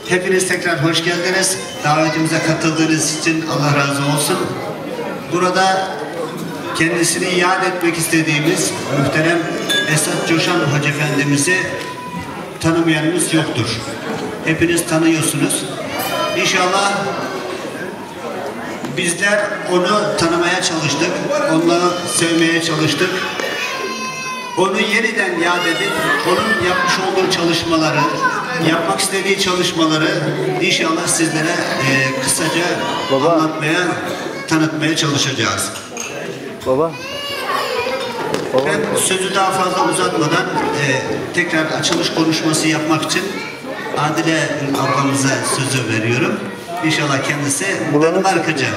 Hepiniz tekrar hoş geldiniz. Davetimize katıldığınız için Allah razı olsun. Burada kendisini yad etmek istediğimiz muhterem Esat Coşan Hoca Efendimiz'i tanımayanımız yoktur. Hepiniz tanıyorsunuz. İnşallah bizler onu tanımaya çalıştık, onu sevmeye çalıştık. Onu yeniden yad edip, onun yapmış olduğu çalışmaları, yapmak istediği çalışmaları inşallah sizlere kısaca anlatmaya, tanıtmaya çalışacağız. Ben sözü daha fazla uzatmadan tekrar açılış konuşması yapmak için Adile ablamıza sözü veriyorum. İnşallah kendisi Danimarkaca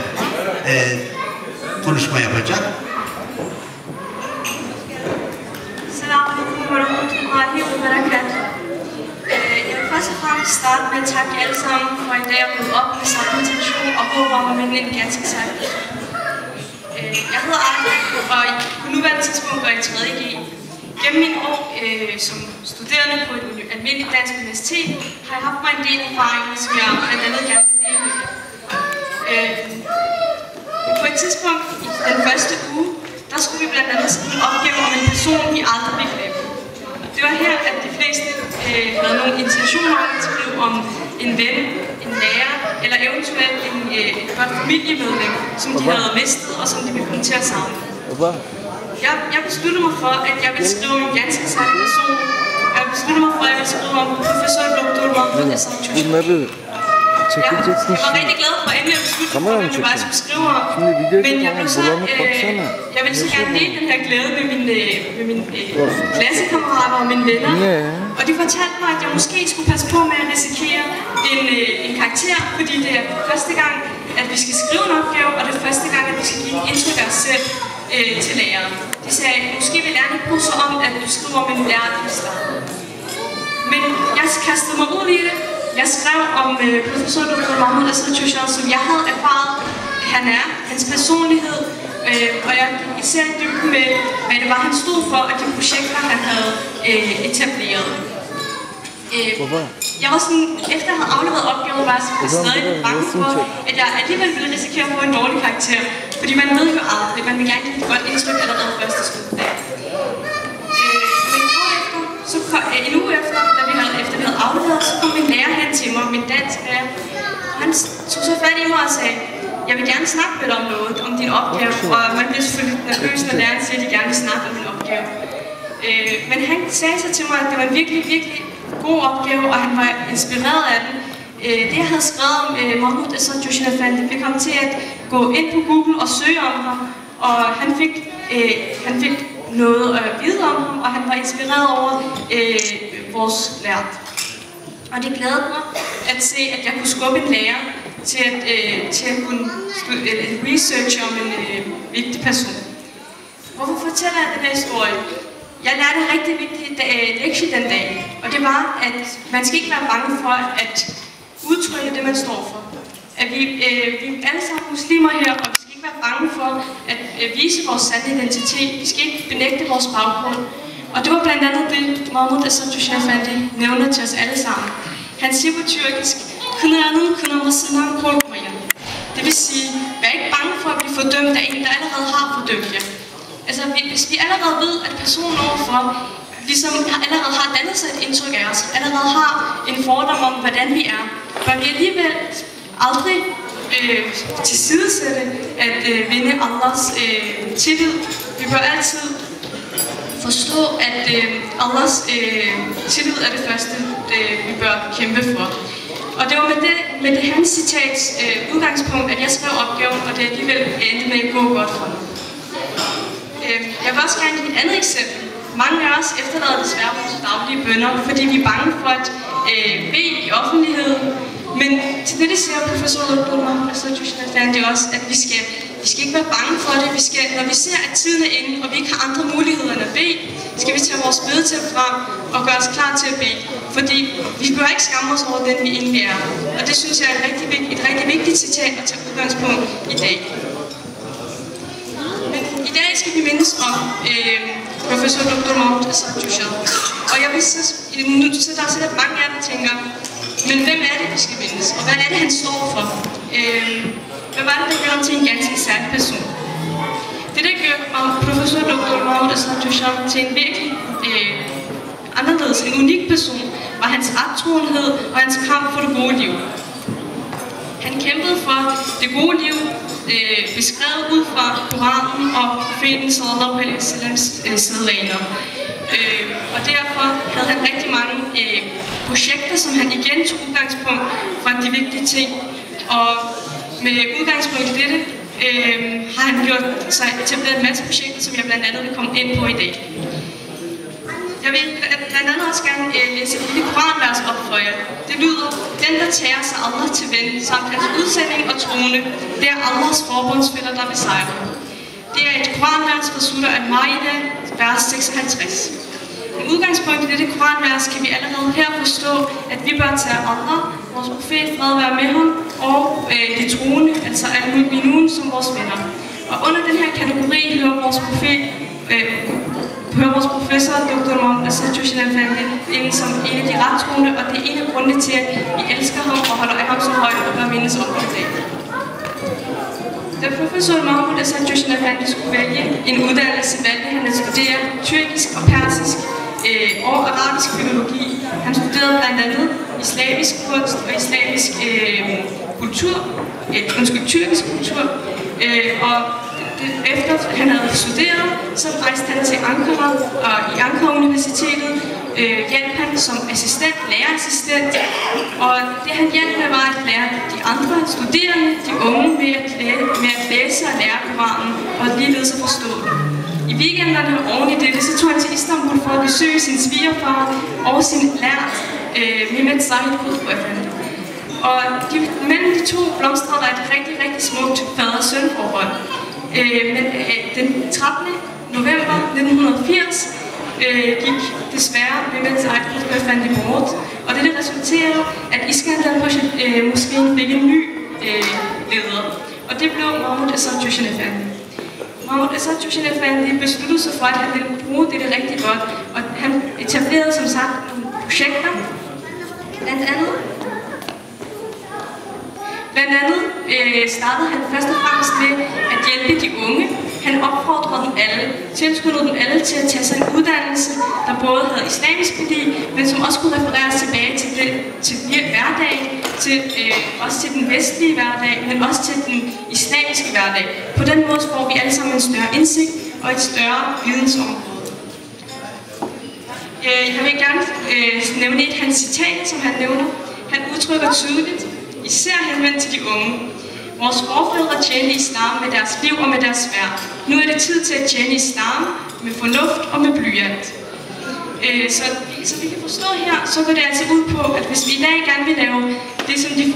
konuşma yapacak. Selamünaleyküm ve rahmetullahi ve berekatuhu. Jeg vil først og fremmest starte med at takke jer alle sammen for i dag at møde op med samme intention og håber om at vinde en ganske særlig person. Jeg hedder Arne, og på nuværende tidspunkt går jeg i 3. G. Gennem mine år som studerende på et almindeligt dansk universitet har jeg haft mig en del erfaringer, som jeg blandt andet gerne vil dele med jer. På et tidspunkt i den første uge, der skulle vi blandt andet skrive en opgave om en person, vi aldrig blev glemt. Det var her, at de fleste havde nogle intentioner om at skrive om en ven, en lærer, eller eventuelt et godt familiemedlem, som de havde mistet, og som de ville komme til at savne. Jeg besluttede mig for, at jeg ville skrive om en ganske særlig person. Jeg besluttede mig for, at jeg ville skrive om professor Dr. Mahmoud Asad Joshua. Jeg var rigtig glad for, at endelig at beslutte mig for, hvem jeg bare skulle skrive om. Men jeg ville så gerne dele den her glæde med mine klassekammerater og mine venner. Og de fortalte mig, at jeg måske skulle passe på med at risikere en karakter, fordi det er første gang, at vi skal skrive en opgave, og det er første gang, at vi skal give et indtryk af os selv til læreren. De sagde, måske vil lærerne bruge sig om, at du skriver om en lærer, der starter. Men jeg kastede mig ud i det. Jeg skrev om professor Dr. Mahmoud Asad Joshua, som jeg havde erfaret, han er, hans personlighed, og jeg især i dybden med, hvad det var, han stod for, og de projekter, han havde etableret. Jeg var sådan, efter jeg havde afleveret opgaven, var jeg stadig bange for, at jeg alligevel ville risikere at få en dårlig karakter, fordi man ved jo aldrig, man vil gerne give et godt indtryk allerede første skoledag. En uge efter, vi havde afleveret, så kom min lærer hen til mig, min dansklærer. Han tog så fat i mig og sagde, jeg vil gerne snakke med dig om noget, om din opgave. Og man bliver selvfølgelig nervøs, når læreren siger, at de gerne vil snakke om min opgave. Men han sagde så til mig, at det var en virkelig, virkelig god opgave, og han var inspireret af den. Det jeg havde skrevet om Mahmoud Asad Joshua, fik ham til at gå ind på Google og søge om ham. Og han fik noget at vide om ham, og han var inspireret over vores lærer. Og det glædede mig at se, at jeg kunne skubbe en lærer til at kunne researche om en vigtig person. Hvorfor fortæller jeg den her historie? Jeg lærte en rigtig vigtig lektie den dag, og det var, at man skal ikke være bange for at udtrykke det, man står for. At vi er alle sammen muslimer her, og vi skal ikke være bange for at vise vores sande identitet. Vi skal ikke benægte vores baggrund. Og det var blandt andet det, Mahmoud Asad Joshua nævner til os alle sammen. Han siger på tyrkisk, det vil sige, vær ikke bange for at blive fordømt af en, der allerede har fordømt jer. Altså, hvis vi allerede ved, at personen overfor ligesom allerede har dannet sig et indtryk af os, allerede har en fordom om, hvordan vi er, bør vi alligevel aldrig tilsidesætte at vinde Allahs tillid. Vi bør altid forstå, at Allahs tillid er det første, vi bør kæmpe for. Og det var med det hans citats udgangspunkt, at jeg skrev opgaven, og det alligevel endte med at gå godt for mig. Jeg vil også gerne give et andet eksempel. Mange af os efterlader desværre vores daglige bønner, fordi vi er bange for at bede i offentligheden. Men til det siger professor Dr. Mahmoud Asad Joshua, det er også, at vi skal ikke være bange for det. Når vi ser, at tiden er inde, og vi ikke har andre muligheder end at bede, skal vi tage vores bedetæppe frem og gøre os klar til at bede. Fordi vi bør ikke skamme os over den, vi egentlig er. Og det synes jeg er et rigtig vigtigt citat at tage udgangspunkt i dag. Men i dag skal vi mindes om professor Dr. Mahmoud Asad Joshua. Og jeg vil så der er sikkert mange af jer, der tænker, Men hvem er det, der skal mindes? Og hvad er det, han står for? Hvad var det, der gjorde ham til en ganske særlig person? Det, der gjorde professor Dr. Mahmoud Asad Josham til en virkelig anderledes, en unik person, var hans rettroenhed og hans kamp for det gode liv. Han kæmpede for det gode liv, beskrevet ud fra Koranen og profeten sallallahu alaihi wasallams sædvaner. Og derfor havde han rigtig mange projekter, som han igen tog udgangspunkt fra de vigtige ting. Og med udgangspunkt i dette har han gjort sig etableret en masse projekter, som jeg blandt andet vil komme ind på i dag. Jeg vil blandt andet også gerne læse et lille koranvers op for jer. Det lyder: den, der tager sig Allah til ven, samt hans udsending og trone, det er Allahs forbundsfæller, der besejrer. Det er et koranvers fra Surah Al-Ma'idah, vers 56. Med udgangspunkt i dette koranvers kan vi allerede her forstå, at vi bør tage Allah, vores profet, fred være med ham, og de troende, altså al-mu'minun, som vores venner. Og under den her kategori hører vores professor Dr. Mahmoud Asad Josham ind som en af de rettroende, og det er en af grundene til, at vi elsker ham og holder af ham så højt og bør mindes om i dag. Da professor Mahmoud Asad Josham skulle vælge en uddannelse, valgte han at studere tyrkisk og persisk og arabisk filologi. Han studerede blandt andet islamisk kunst og islamisk tyrkisk kultur, og efter han havde studeret, så rejste han til Ankara, og i Ankara Universitetet hjalp han som assistent, lærerassistent, og det han hjalp med var at lære de andre studerende, de unge, med at læse og lære Koranen, og ligeledes at forstå det. I weekenderne oven i dette, så tog han til Istanbul for at besøge sin svigerfar og sin lært, Mehmet Said Qutb. Og mellem de to blomstrede der et rigtig, rigtig smukt fader-søn-forhold. Men den 13. november 1980 gik desværre Mehmet Said Qutb bort, og det resulterede, at Iskandar-moskeen fik en ny leder, og det blev Mahmoud Asad Josham. Mahmoud Asad Josham besluttede sig for, at han ville bruge det rigtig godt, og han etablerede som sagt nogle projekter, blandt andet startede han først og fremmest med at hjælpe de unge. Han opfordrede dem alle, tilskyndede dem alle til at tage sig en uddannelse, der både havde islamisk værdi, men som også kunne refereres tilbage til hverdagen, også til den vestlige hverdag, men også til den islamiske hverdag. På den måde får vi alle sammen en større indsigt og et større vidensområde. Jeg vil gerne nævne et af hans citater, som han nævner. Han udtrykker tydeligt, især henvendt til de unge: vores forfædre tjente islam med deres liv og med deres sværd. Nu er det tid til at tjene islam med fornuft og med blyant. Så vi kan forstå her, så går det altså ud på, at hvis vi i dag gerne vil lave det, som vi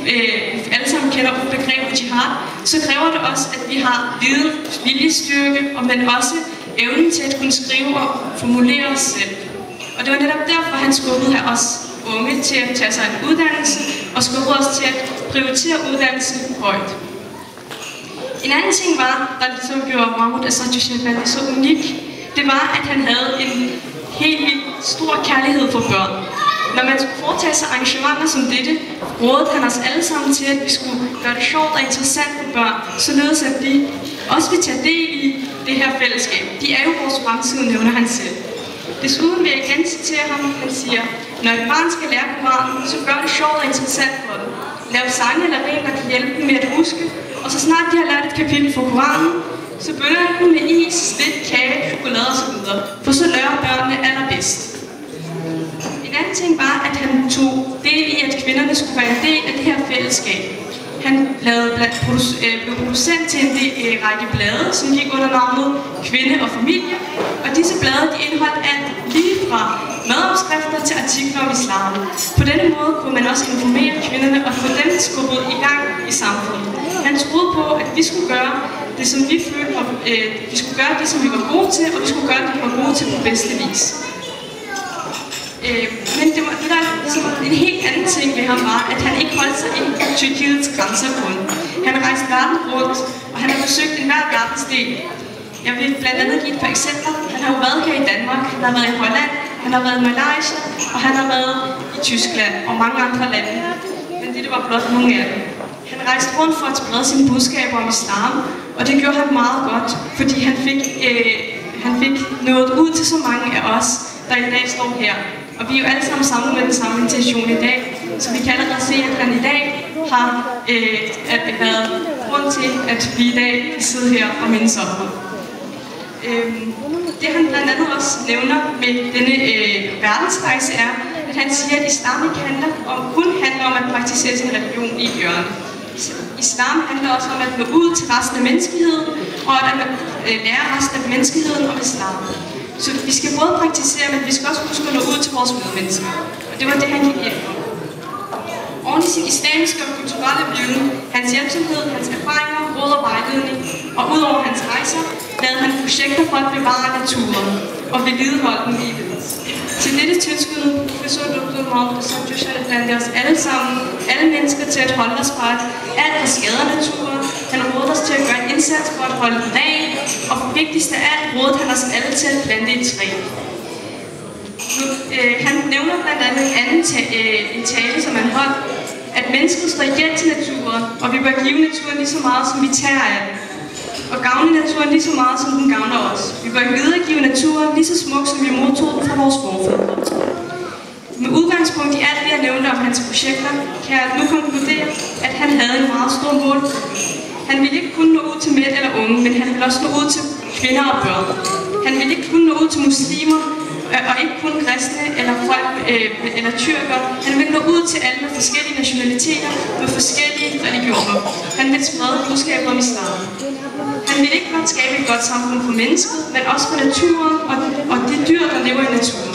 alle sammen kender på begrebet jihad, så kræver det også, at vi har viden, viljestyrke, men også evnen til at kunne skrive og formulere os selv. Og det var netop derfor, han skubbede her os unge til at tage sig en uddannelse, og skubbede os til at prioritere uddannelse højt. En anden ting var, der ligesom gjorde Mahmoud Asad Josham så unik, det var, at han havde en helt vildt stor kærlighed for børn. Når man skulle foretage sig arrangementer som dette, rådede han os alle sammen til, at vi skulle gøre det sjovt og interessant for børn, således at de også vil tage del i det her fællesskab. De er jo vores fremtid, nævner han selv. Desuden vil jeg igen citere ham. Han siger: når et barn skal lære Koranen, så gør det sjovt og interessant for dem. Lav sange eller regler, der kan hjælpe dem med at huske, og så snart de har lært et kapitel fra Koranen, så bønner dem med is, slik, kage, chokolade osv., for så lærer børnene allerbedst. En anden ting var, at han tog del i, at kvinderne skulle være en del af det her fællesskab. Han blev producent til en række blade, som gik under navnet Kvinde og Familie, og disse blade de indeholdt alt lige fra madopskrifter til artikler om islam. På denne måde kunne man også informere kvinderne og få dem skubbet i gang i samfundet. Han troede på, at vi skulle gøre det, som vi følte, vi skulle gøre det, som vi var gode til, og vi skulle gøre det, vi var gode til på bedste vis. Men det der ligesom en helt anden ting ved ham var, at han ikke holdt sig inden for Tyrkiets grænser kun. Han rejste verden rundt, og han har besøgt enhver verdensdel. Jeg vil blandt andet give et par eksempler. Han har jo været her i Danmark, han har været i Holland, Han har været i Malaysia, og han har været i Tyskland og mange andre lande. Men det var blot nogle af dem. Han rejste rundt for at sprede sine budskaber om islam, og det gjorde han meget godt, fordi han fik nået ud til så mange af os, der i dag står her. Og vi er jo alle sammen sammen med den samme intention i dag, så vi kan allerede se, at han i dag har været grund til, at vi i dag kan sidde her og mindes om ham. Det han blandt andet også nævner med denne verdensrejse er, at han siger, at islam ikke kun handler om at praktisere sin religion i hjørnet. Islam handler også om at nå ud til resten af menneskeheden, og at lære resten af menneskeheden om islam. Så vi skal både praktisere, men vi skal også huske at nå ud til vores medmennesker. Og det var det, han gik ind for. Oven i sin islamiske og kulturelle viden, hans hjælpsomhed, hans erfaringer, råd og vejledning, og udover hans rejser, lavede han projekter for at bevare naturen og vedligeholde den livet. Til dette tilskud, professor Dr. Mohammed, som blandt os alle mennesker til at holde os fra alt, der skader naturen. Han rådede os til at gøre en indsats for at holde den ren, og vigtigst af alt rådede han os alle til at plante et træ. Han nævner blandt andet en tale, som han holdt, at mennesket står ihjel til naturen, og vi bør give naturen lige så meget, som vi tager af den. Og gavne naturen lige så meget, som den gavner os. Vi bør videregive naturen lige så smuk, som vi modtog den fra vores forfædre. Med udgangspunkt i alt det, jeg nævnte om hans projekter, kan jeg nu konkludere, at han havde en meget stor mål. Han ville ikke kun nå ud til mænd eller unge, men han ville også nå ud til kvinder og børn. Han ville ikke kun nå ud til muslimer, og ikke kun kristne eller folk eller tyrker. Han ville nå ud til alle med forskellige nationaliteter, med forskellige religioner. Han ville sprede budskaber om islam. Han ville ikke blot skabe et godt samfund for mennesket, men også for naturen og de dyr, der lever i naturen.